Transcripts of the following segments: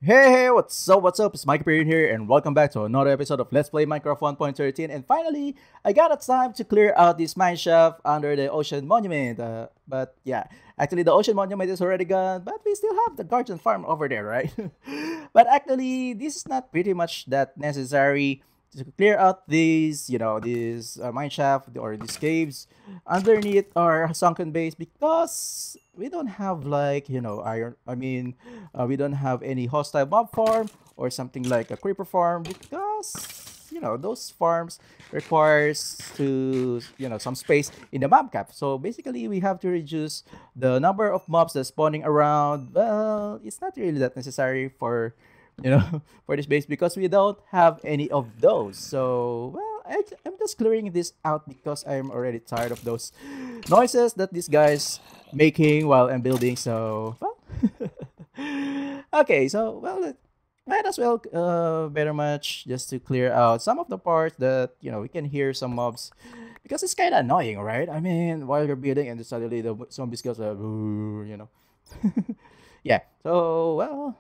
Hey, what's up? It's mikeyperion here, and welcome back to another episode of Let's Play Minecraft 1.13. And finally, I got a time to clear out this mine shaft under the ocean monument. But yeah, actually the ocean monument is already gone, but we still have the guardian farm over there, right? But actually, this is not pretty much that necessary to clear out these, these mine shaft or these caves underneath our sunken base because we don't have like iron. We don't have any hostile mob farm or something like a creeper farm because those farms requires to some space in the mob cap. So basically, we have to reduce the number of mobs that's spawning around. Well, it's not really that necessary for for this base because we don't have any of those. So well, I'm just clearing this out because I'm already tired of those noises that these guys making while I'm building. So well, okay. So well, might as well very much just to clear out some of the parts that we can hear some mobs because it's kind of annoying, right? I mean, while you're building and then suddenly the zombies goes yeah. So well,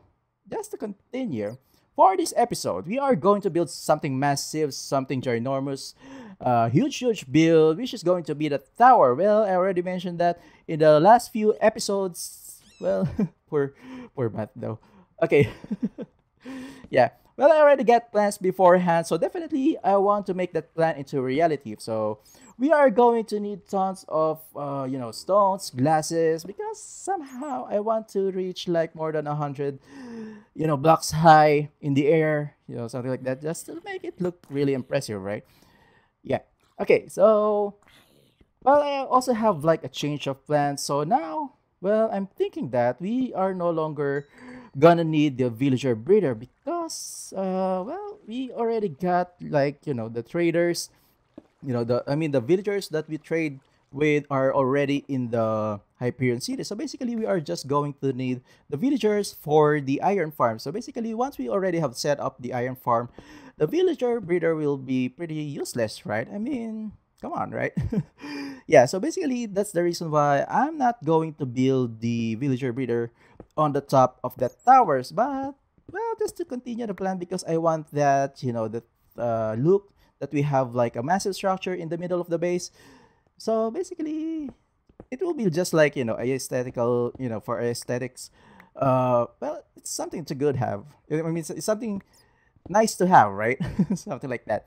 just to continue, for this episode, we are going to build something massive, something ginormous, huge build, which is going to be the tower. Well, I already mentioned that in the last few episodes. Well, poor Matt though. Okay, yeah. Well, I already got plans beforehand, so definitely I want to make that plan into reality. So we are going to need tons of stones, glasses, because somehow I want to reach like more than 100 blocks high in the air, something like that, just to make it look really impressive, right? Yeah. Okay, so well, I also have like a change of plans. So now, well, I'm thinking that we are no longer gonna need the villager breeder because, well, we already got like the traders, the villagers that we trade with are already in the Hyperion city. So basically, we are just going to need the villagers for the iron farm. So basically, once we already have set up the iron farm, the villager breeder will be pretty useless, right? I mean, come on, right? Yeah, so basically, that's the reason why I'm not going to build the villager breeder on the top of the towers, but well, just to continue the plan because I want that, that look that we have like a massive structure in the middle of the base. So basically, it will be just like aesthetical, for aesthetics. Well, it's something to good have. I mean, it's something nice to have, right? Something like that.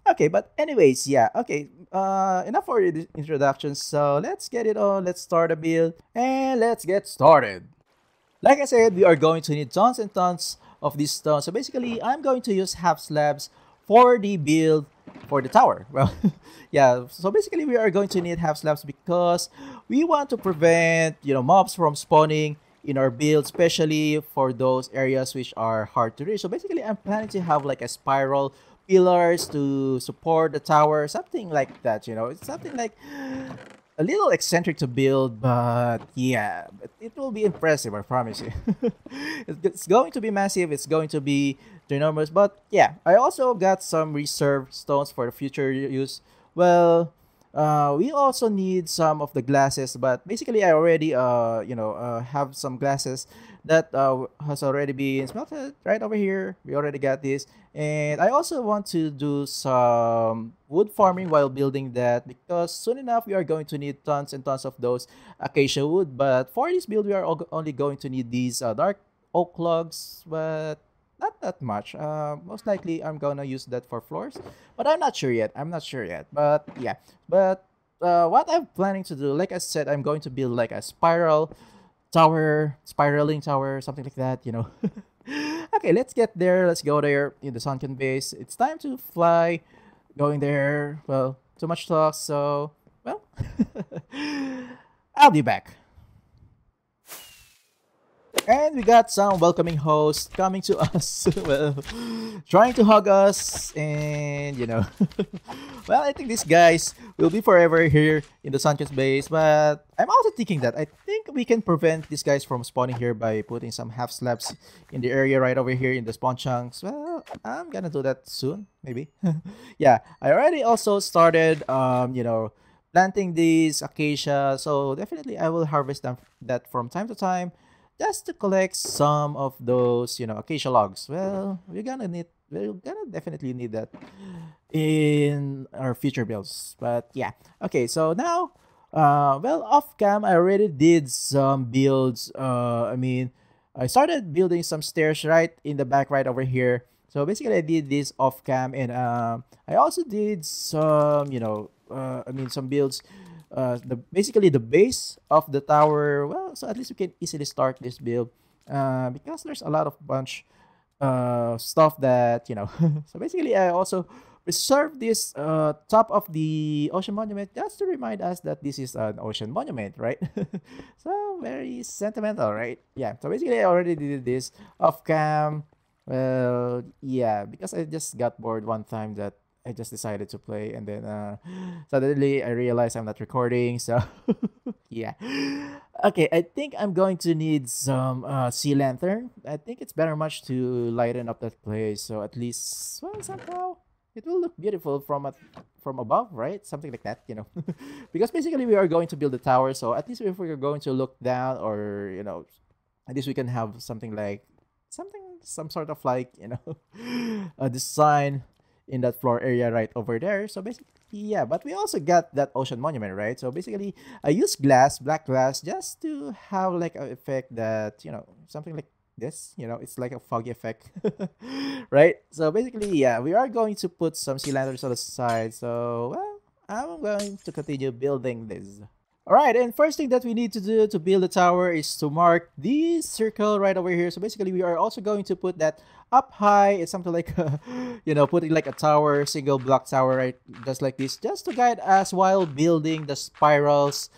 Okay, but anyways, yeah. Okay, enough for the introduction. So let's get it on. Let's start a build and let's get started. Like I said, we are going to need tons and tons of these stones. So basically, I'm going to use half slabs for the build for the tower. Well, yeah. So basically, we are going to need half slabs because we want to prevent mobs from spawning in our build, especially for those areas which are hard to reach. So basically, I'm planning to have like a spiral pillars to support the tower, something like that. It's something like a little eccentric to build, but yeah, but it will be impressive, I promise you. It's going to be massive, it's going to be ginormous, but yeah, I also got some reserve stones for the future use. Well, we also need some of the glasses, but basically I already have some glasses that has already been smelted right over here. We already got this, and I also want to do some wood farming while building that because soon enough we are going to need tons and tons of those acacia wood. But for this build, we are only going to need these dark oak logs, but not that much. Most likely I'm gonna use that for floors, but I'm not sure yet. I'm not sure yet. But yeah, but what I'm planning to do, like I said, I'm going to build like a spiral tower, spiraling tower, something like that. Okay, let's get there. Let's go there in the sunken base. It's time to fly. Going there. Well, too much talk. So well, I'll be back. And we got some welcoming hosts coming to us, well, trying to hug us, and well, I think these guys will be forever here in the Sunken's base. But I'm also thinking that I think we can prevent these guys from spawning here by putting some half slabs in the area right over here in the spawn chunks. Well, I'm gonna do that soon, maybe. Yeah, I already also started, planting these acacia, so definitely I will harvest them that from time to time just to collect some of those, acacia logs. Well, we're gonna definitely need that in our future builds. But yeah, okay. So now, well, off cam, I already did some builds. I started building some stairs right in the back, right over here. So basically, I did this off cam, and I also did some, some builds. Basically the base of the tower. Well, so at least we can easily start this build. Because there's a lot of bunch stuff that So basically, I also preserve this top of the ocean monument just to remind us that this is an ocean monument, right? So very sentimental, right? Yeah. So basically, I already did this off cam. Well, yeah, because I just got bored one time that I just decided to play, and then suddenly I realized I'm not recording. So yeah. Okay, I think I'm going to need some sea lantern. I think it's better much to lighten up that place, so at least, well, somehow it will look beautiful from above, right? Something like that, because basically we are going to build a tower, so at least if we're going to look down, or at least we can have something like some sort of like a design in that floor area right over there. So basically, yeah, but we also got that ocean monument, right? So basically, I use black glass, just to have like an effect that, something like this, it's like a foggy effect, right? So basically, yeah, we are going to put some sea lanterns on the side. So, well, I'm going to continue building this. All right, and first thing that we need to do to build the tower is to mark this circle right over here. So basically, we are also going to put that up high. It's something like, putting like a tower, single block tower, right? Just like this, just to guide us while building the spirals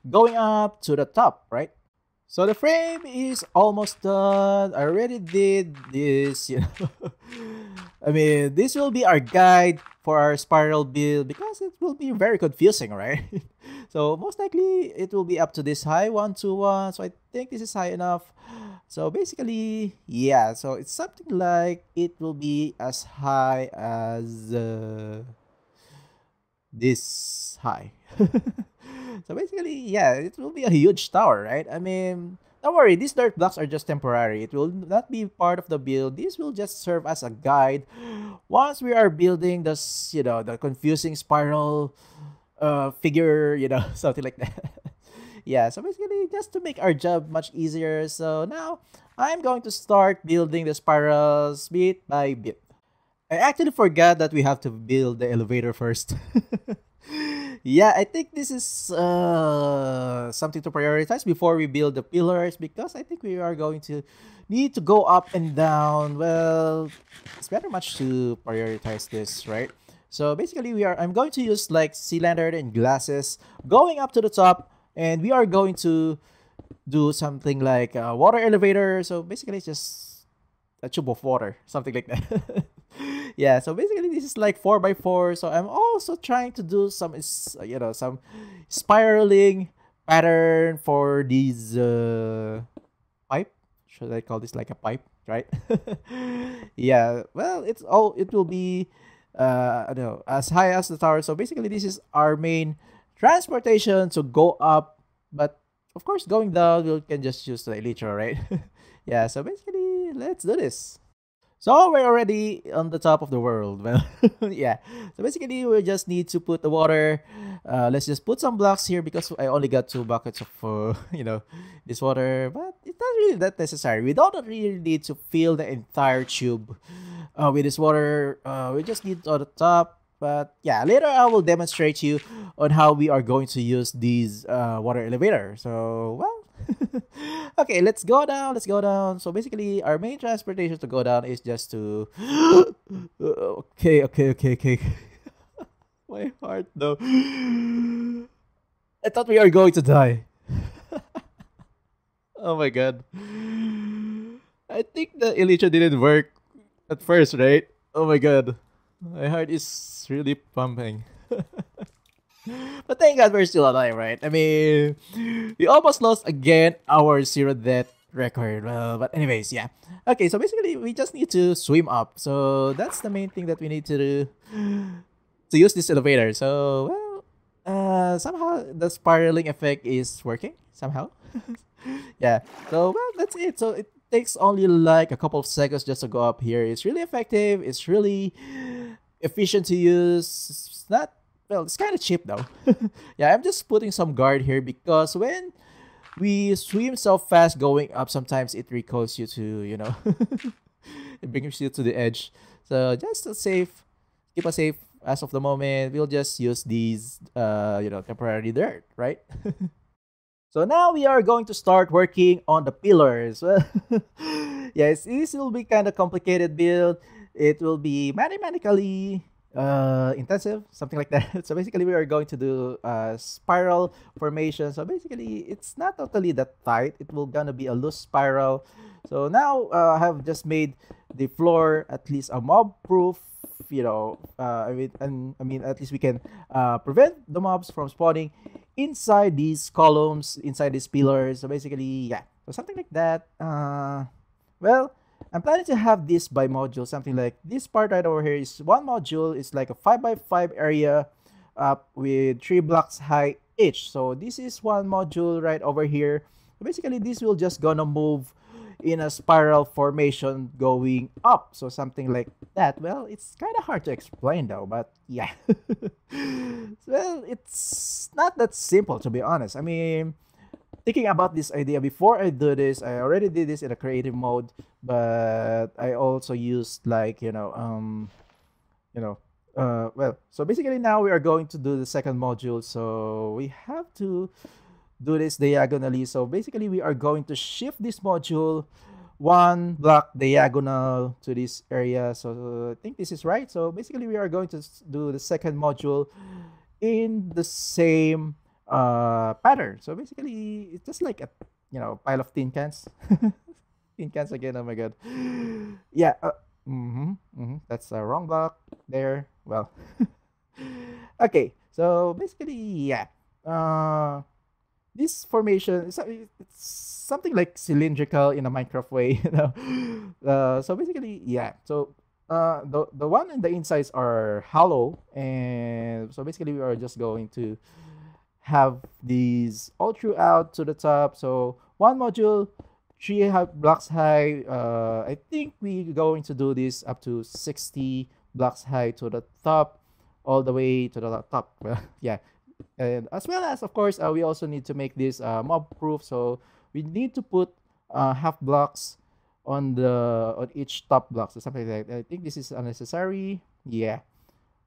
going up to the top, right? So the frame is almost done. I already did this, this will be our guide for our spiral build, because it will be very confusing, right? So most likely it will be up to this high, 1, 2, 1. So I think this is high enough. So basically, yeah. So it's something like it will be as high as this high. So basically, yeah, it will be a huge tower, right? Don't worry, these dirt blocks are just temporary. It will not be part of the build. This will just serve as a guide once we are building this, the confusing spiral figure, something like that. Yeah, so basically, just to make our job much easier. So now, I'm going to start building the spirals bit by bit. I actually forgot that we have to build the elevator first. Yeah, I think this is something to prioritize before we build the pillars, because I think we are going to need to go up and down. Well, it's better much to prioritize this, right? So basically, I'm going to use like sea lantern and glasses going up to the top, and we are going to do something like a water elevator. So basically, it's just a tube of water, something like that. Yeah, so basically this is like 4x4. So I'm also trying to do some spiraling pattern for these pipe. Should I call this like a pipe, right? Yeah, well, it will be I don't know, as high as the tower. So basically this is our main transportation to go up, but of course going down we can just use the elytra, right? Yeah, so basically let's do this. So we're already on the top of the world. Well, yeah. So basically, we just need to put the water. Let's just put some blocks here, because I only got 2 buckets of, this water. But it's not really that necessary. We don't really need to fill the entire tube with this water. We just need it on the top. But yeah, later I will demonstrate you on how we are going to use these water elevator. So, well. Okay, let's go down. So basically, our main transportation to go down is just to okay. My heart, though. I thought we are going to die. Oh my god. I think the elytra didn't work at first, right? Oh my god. My heart is really pumping. But thank God we're still alive, right? We almost lost again our 0 death record. Well, but anyways, yeah. Okay, so basically we just need to swim up. So that's the main thing that we need to do to use this elevator. So, well, somehow the spiraling effect is working somehow. Yeah. So well, that's it. So it takes only like a couple of seconds just to go up here. It's really effective. It's really efficient to use. It's not well. It's kind of cheap though. Yeah, I'm just putting some guard here because when we swim so fast going up, sometimes it recoils you to it brings you to the edge. So just to safe, keep us safe as of the moment. We'll just use these temporary dirt, right? So now we are going to start working on the pillars. Well, yes, this will be kind of complicated build. It will be mathematically intensive, something like that. So basically, we are going to do spiral formation. So basically, it's not totally that tight. It will gonna be a loose spiral. So now I have just made the floor at least a mob proof. I mean, at least we can prevent the mobs from spawning inside these columns, inside these pillars. So basically, yeah, so something like that. Well, I'm planning to have this by module, something like this part right over here is one module. It's like a 5x5 area with 3 blocks high each. So this is one module right over here. Basically, this will just gonna move in a spiral formation going up. So something like that. Well, it's kind of hard to explain though, but yeah. Well, it's not that simple to be honest. I mean, thinking about this idea before I do this, I already did this in a creative mode, but I also used like well, so basically now we are going to do the second module. So we have to do this diagonally. So basically we are going to shift this module one block diagonal to this area. So I think this is right. So basically we are going to do the second module in the same pattern. So basically it's just like a pile of tin cans. Tin cans again. Oh my god. Yeah. That's a wrong block there. Well. Okay. So basically, yeah. This formation it's something like cylindrical in a Minecraft way, so basically, yeah. So the one in the insides are hollow, and so basically we are just going to have these all throughout to the top. So one module, 3 blocks high. I think we're going to do this up to 60 blocks high to the top, all the way to the top. Well, yeah. And as well as, of course, we also need to make this mob proof. So we need to put half blocks on each top block. So something like that. I think this is unnecessary. Yeah.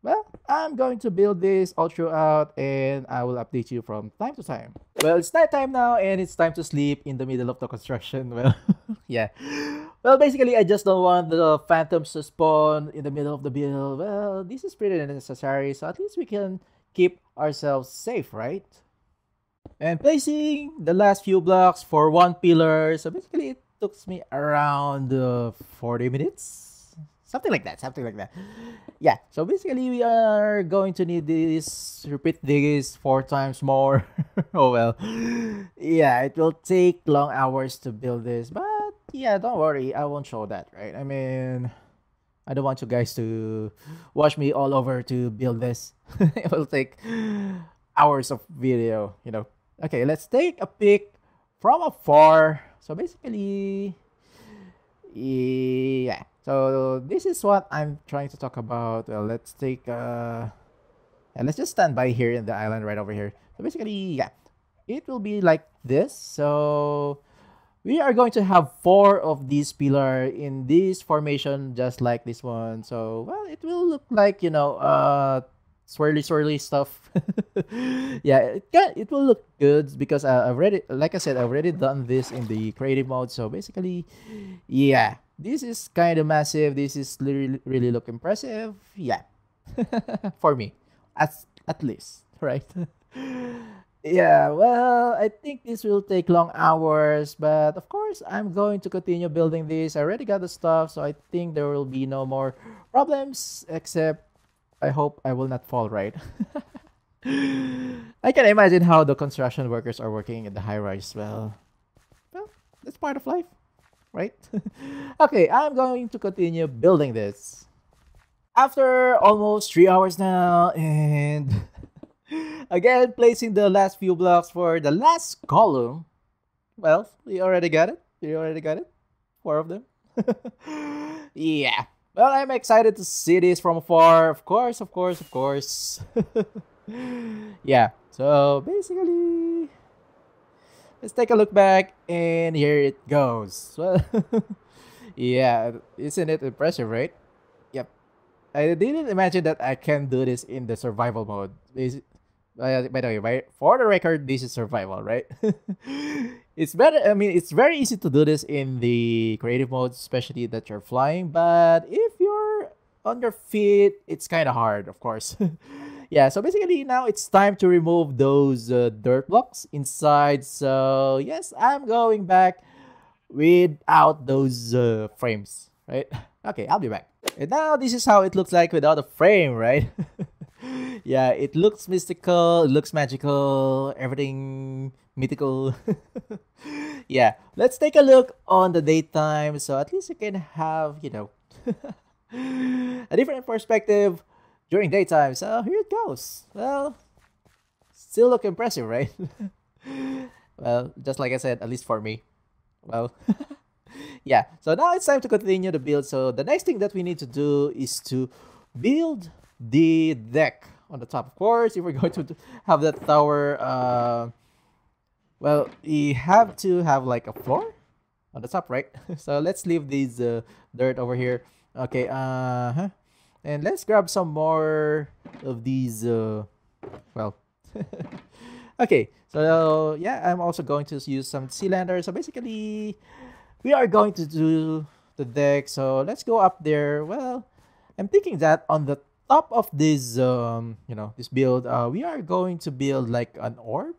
Well, I'm going to build this all throughout, and I will update you from time to time. Well, it's night time now, and it's time to sleep in the middle of the construction. Well, yeah. Well, basically, I just don't want the phantoms to spawn in the middle of the build. Well, this is pretty necessary, so at least we can keep ourselves safe, right? And placing the last few blocks for one pillar. So basically, it took me around 40 minutes. Something like that. Yeah, so basically, we are going to need this, repeat this 4 times more. Oh well. Yeah, it will take long hours to build this. But yeah, don't worry. I won't show that, right? I mean, I don't want you guys to watch me all over to build this. It will take hours of video. Okay, let's take a pic from afar. So basically, yeah. So this is what I'm trying to talk about. Well, let's take let's just stand by here in the island right over here. So basically, yeah, it will be like this. So we are going to have 4 of these pillars in this formation, just like this one. So, well, it will look like, swirly stuff. Yeah, it will look good because I've already, like I said, I've already done this in the creative mode. So basically, yeah, this is kind of massive. This is really look impressive. Yeah, for me, at least, right? Yeah, well, I think this will take long hours, but of course, I'm going to continue building this. I already got the stuff, so I think there will be no more problems, except I hope I will not fall, right? I can imagine how the construction workers are working in the high-rise. Well, that's part of life, right? Okay, I'm going to continue building this. After almost 3 hours now, and Again, placing the last few blocks for the last column. Well, we already got it. We already got it. Four of them. Yeah. Well, I'm excited to see this from afar. Of course, of course, of course. Yeah. So basically, let's take a look back, and here it goes. Well, yeah, isn't it impressive, right? Yep. I didn't imagine that I can do this in the survival mode. By the way, for the record, this is survival, right? It's better. I mean, it's very easy to do this in the creative mode, especially that you're flying. But if you're on your feet, it's kind of hard, of course. Yeah. So basically, now it's time to remove those dirt blocks inside. So yes, I'm going back without those frames, right? Okay, I'll be back. And now this is how it looks like without a frame, right? Yeah, it looks mystical, it looks magical, everything mythical. Yeah, let's take a look on the daytime so at least you can have, a different perspective during daytime. So here it goes. Well, still look impressive, right? Well, just like I said, at least for me. Well, yeah. So now it's time to continue the build. So the next thing that we need to do is to build the deck on the top. Of course, if we're going to have that tower, well, we have to have like a floor on the top, right? So let's leave these dirt over here. Okay, and let's grab some more of these, well, okay. So yeah, I'm also going to use some Sealander. So basically, we are going to do the deck. So let's go up there. Well, I'm thinking that on the top of this, this build, we are going to build like an orb.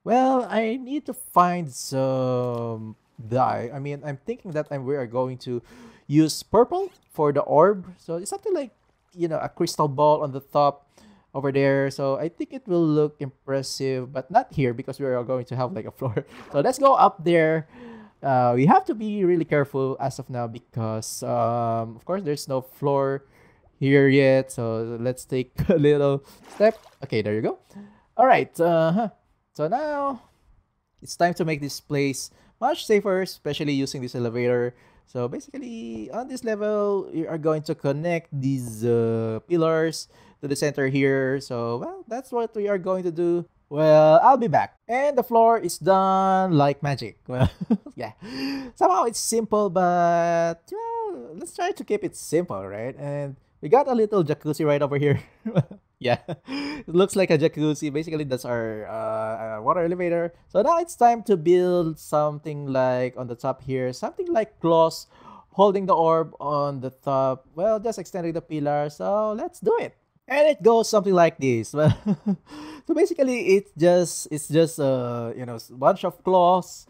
Well, I need to find some dye. I mean, I'm thinking that we are going to use purple for the orb. So it's something like, a crystal ball on the top over there. So I think it will look impressive, but not here because we are going to have like a floor. So let's go up there. We have to be really careful as of now because, of course, there's no floor here yet. So let's take a little step. Okay, there you go. All right. So now it's time to make this place much safer, especially using this elevator. So basically, on this level, you are going to connect these pillars to the center here. So, well, that's what we are going to do. Well, I'll be back. And the floor is done like magic. Well, yeah. Somehow it's simple, but well, let's try to keep it simple, right? And we got a little jacuzzi right over here. Yeah, it looks like a jacuzzi. Basically, that's our water elevator. So now it's time to build something like on the top here, something like claws holding the orb on the top. Well, just extending the pillar. So let's do it. And it goes something like this. Well, so basically, it's just a bunch of claws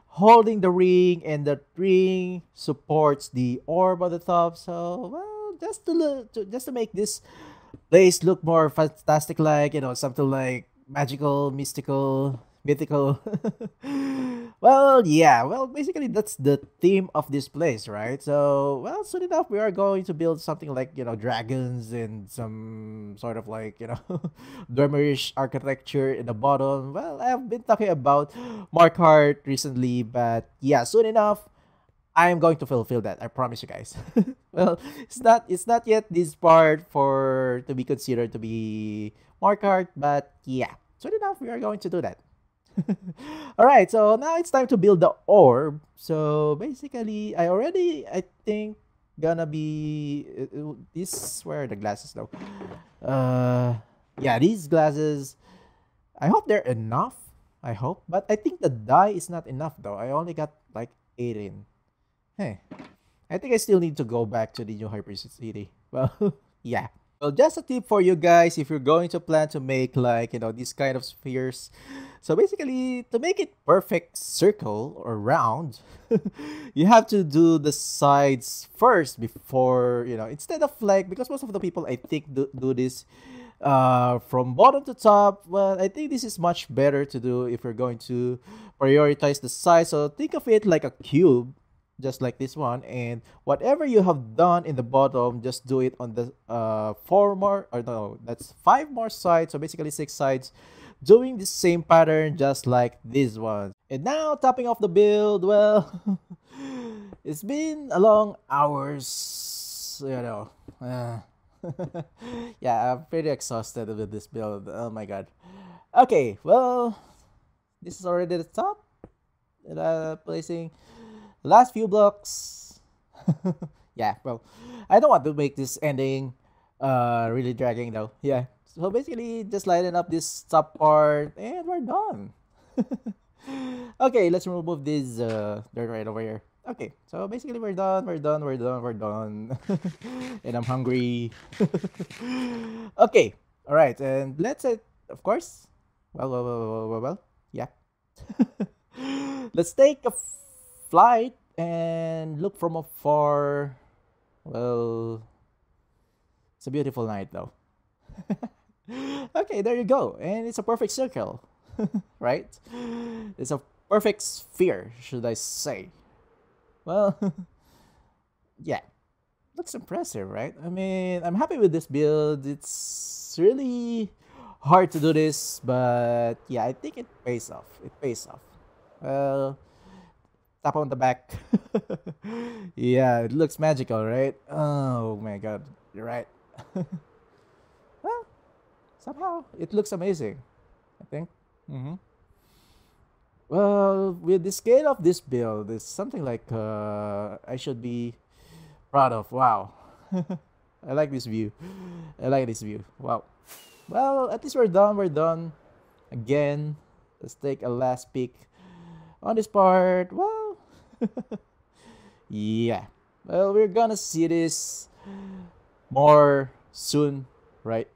holding the ring, and the ring supports the orb on the top. So well, just to make this place look more fantastic, like something like magical, mystical, mythical. Well, yeah, well, basically that's the theme of this place, right? So well, soon enough we are going to build something like dragons and some sort of like Dormerish architecture in the bottom. Well, I've been talking about Mark Hart recently, but yeah, soon enough I'm going to fulfill that. I promise you guys. Well, it's not yet this part for to be considered to be Mark Hart, but yeah, soon enough we are going to do that. All right, so now it's time to build the orb. So basically, I think gonna be this. Where are the glasses though? Yeah, these glasses. I hope they're enough. I hope, but I think the dye is not enough though. I only got like 18. Hey, I think I still need to go back to the New Hypercity. Well, yeah. Well, just a tip for you guys if you're going to plan to make like, these kind of spheres. So basically, to make it perfect circle or round, you have to do the sides first before, instead of like, because most of the people I think do this from bottom to top. Well, I think this is much better to do if you're going to prioritize the size. So think of it like a cube. just like this one, and whatever you have done in the bottom, just do it on the four more, or no, that's five more sides, so basically six sides, doing the same pattern just like this one. And now topping off the build, well, it's been a long hours, you know. Yeah, I'm pretty exhausted with this build. Oh my god. Okay, well, this is already the top. Placing last few blocks. Yeah, well, I don't want to make this ending really dragging though. Yeah. So basically just lighten up this top part and we're done. Okay, let's remove this dirt right over here. Okay, so basically we're done, we're done. And I'm hungry. Okay, alright, and let's of course. Well, yeah. Let's take a flight and look from afar. Well, it's a beautiful night though. Okay, there you go. And it's a perfect circle, right? It's a perfect sphere, should I say. Well, yeah. Looks impressive, right? I mean, I'm happy with this build. It's really hard to do this, but yeah, I think it pays off. It pays off. Well, tap on the back. Yeah, it looks magical, right? Oh my god, you're right. Well, somehow it looks amazing, I think. Well, with the scale of this build, it's something like I should be proud of. Wow. I like this view. I like this view. Wow. Well, at least we're done. We're done. Again, let's take a last peek on this part. Well, yeah. Well, we're gonna see this more soon, right?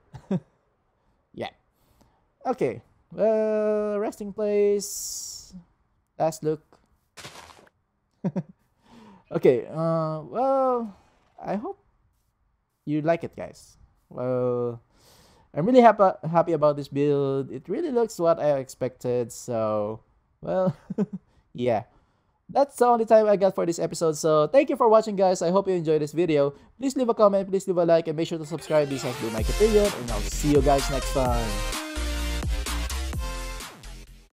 Yeah. Okay. Well, resting place. Last look. Okay. Well, I hope you like it, guys. Well, I'm really happy about this build. It really looks what I expected. So, well, yeah. That's the only time I got for this episode. So, thank you for watching, guys. I hope you enjoyed this video. Please leave a comment, please leave a like, and make sure to subscribe. This has been mikeyperion, and I'll see you guys next time.